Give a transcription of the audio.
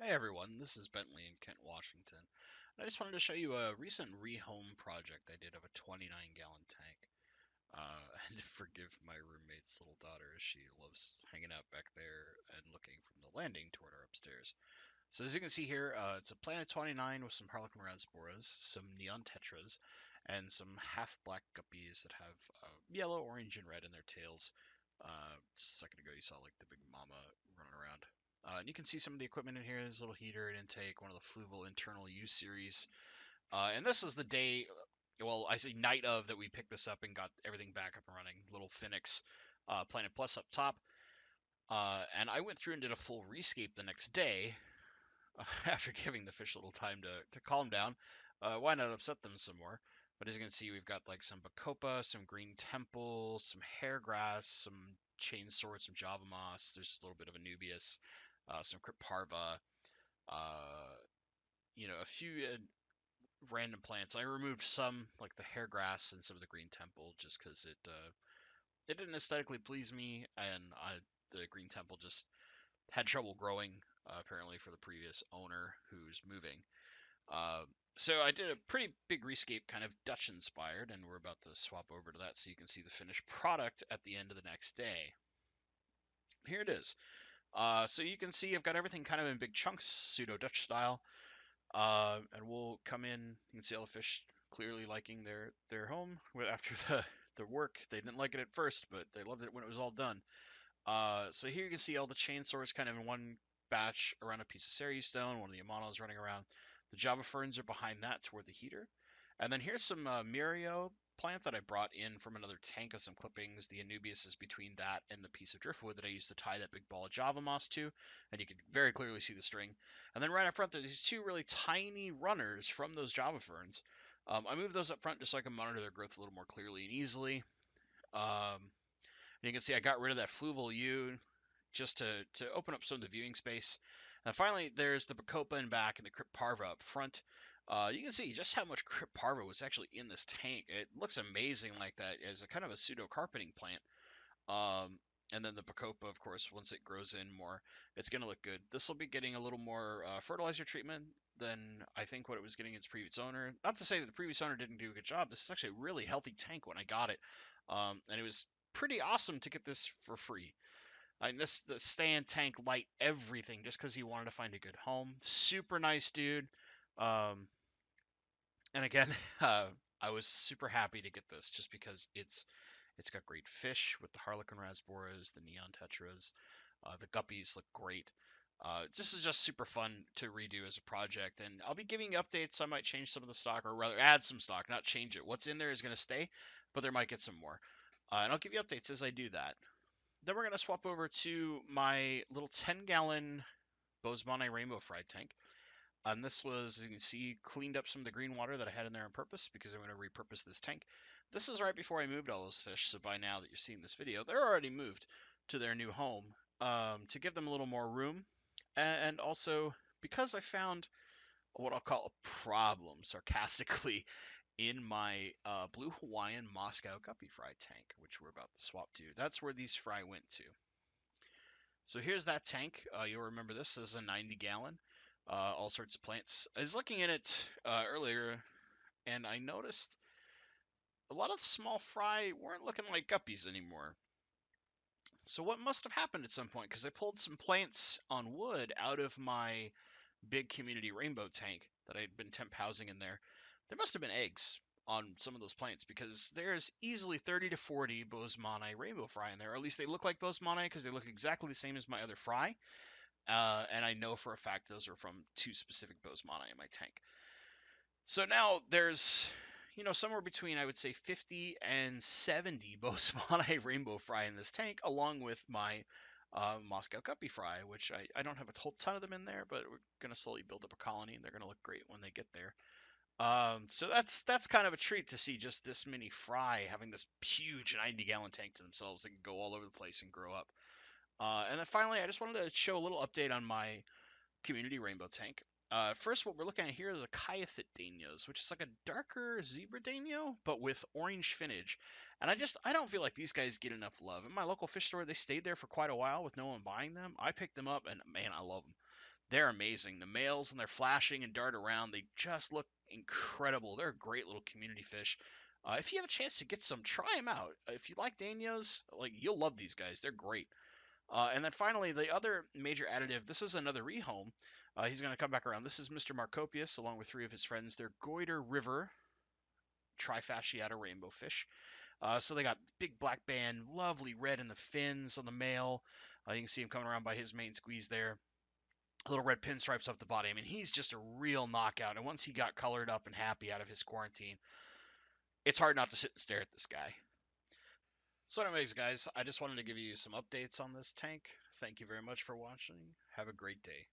Hey everyone, this is Bentley in Kent, Washington. I just wanted to show you a recent Rehome project I did of a 29-gallon tank. And forgive my roommate's little daughter as she loves hanging out back there and looking from the landing toward our upstairs. So as you can see here, it's a Planet 29 with some Harlequin raspboras, some neon tetras, and some half-black guppies that have yellow, orange, and red in their tails. Just a second ago, you saw like the big mama running around. And you can see some of the equipment in here. There's a little heater and intake, one of the Fluval internal U series. And this is the day, well, I say night of that we picked this up and got everything back up and running. Little Phoenix Planet Plus up top. And I went through and did a full rescape the next day after giving the fish a little time to calm down. Why not upset them some more? But as you can see, we've got like some bacopa, some green temple, some hairgrass, some chain sword, some java moss. There's a little bit of anubias, some crypt parva, uh, a few random plants. I removed some, like the hairgrass and some of the green temple, just because it didn't aesthetically please me, and the green temple just had trouble growing, apparently for the previous owner who's moving. Uh, so I did a pretty big rescape, kind of Dutch inspired, and we're about to swap over to that so you can see the finished product at the end of the next day. Here it is. So you can see I've got everything kind of in big chunks, pseudo Dutch style. And we'll come in. You can see all the fish clearly liking their home after the work. They didn't like it at first, but they loved it when it was all done. So here you can see all the chain swords kind of in one batch around a piece of Ceres stone. One of the Amanos running around. The Java ferns are behind that toward the heater. And then here's some Mirio plant that I brought in from another tank of some clippings. The Anubias is between that and the piece of driftwood that I used to tie that big ball of Java moss to. And you can very clearly see the string. And then right up front, there's these two really tiny runners from those Java ferns. I moved those up front just so I can monitor their growth a little more clearly and easily. Um, and you can see I got rid of that Fluval U just to open up some of the viewing space. And finally, there's the Bacopa in back and the Crypt Parva up front. You can see just how much Crypt Parva was actually in this tank. It looks amazing like that as a kind of a pseudo carpeting plant. And then the Bacopa, of course, once it grows in more, it's going to look good. This will be getting a little more fertilizer treatment than I think what it was getting its previous owner. Not to say that the previous owner didn't do a good job. This is actually a really healthy tank when I got it. And it was pretty awesome to get this for free. This the stand tank light everything just because he wanted to find a good home. Super nice dude. Um, and again, uh, I was super happy to get this just because it's got great fish with the Harlequin rasboras, the neon tetras. The guppies look great. This is just super fun to redo as a project, and I'll be giving you updates. I might change some of the stock, or rather add some stock, not change it. What's in there is going to stay, but there might get some more. And I'll give you updates as I do that. Then we're going to swap over to my little 10-gallon Bosemane Rainbow Fried tank. And this was, as you can see, cleaned up some of the green water that I had in there on purpose because I'm going to repurpose this tank. This is right before I moved all those fish, so by now that you're seeing this video, they're already moved to their new home to give them a little more room. And also, because I found what I'll call a problem, sarcastically, in my Blue Hawaiian Moscow Guppy Fry tank, which we're about to swap to. That's where these fry went to. So here's that tank. You'll remember this as a 90-gallon, all sorts of plants. I was looking in it earlier, and I noticed a lot of the small fry weren't looking like guppies anymore. So what must have happened at some point? Because I pulled some plants on wood out of my big community rainbow tank that I'd been temp housing in there. There must have been eggs on some of those plants because there's easily 30 to 40 Bosemane rainbow fry in there. Or at least they look like Bosemane because they look exactly the same as my other fry. And I know for a fact those are from two specific Bosemane in my tank. So now there's, somewhere between, I would say, 50 and 70 Bosemane rainbow fry in this tank, along with my Moscow guppy fry, which I don't have a whole ton of them in there, but we're going to slowly build up a colony, and they're going to look great when they get there. So that's kind of a treat to see just this many fry having this huge 90-gallon tank to themselves. They can go all over the place and grow up. And then finally, I just wanted to show a little update on my community rainbow tank. First, what we're looking at here is a Kyathit Danios, which is like a darker zebra Danio, but with orange finage. And I don't feel like these guys get enough love. In my local fish store, they stayed there for quite a while with no one buying them. I picked them up, and man, I love them. They're amazing. The males, and they're flashing and dart around. They just look incredible. They're a great little community fish. If you have a chance to get some, try them out. If you like Danios, like you'll love these guys. They're great. And then finally, the other major additive. This is another rehome. He's going to come back around. This is Mr. Marcopius, along with three of his friends. They're Goyder River trifasciata rainbow fish. So they got big black band, lovely red in the fins on the male. You can see him coming around by his main squeeze there. Little red pinstripes up the body. I mean, he's just a real knockout. And once he got colored up and happy out of his quarantine, it's hard not to sit and stare at this guy. So anyways, guys, I just wanted to give you some updates on this tank. Thank you very much for watching. Have a great day.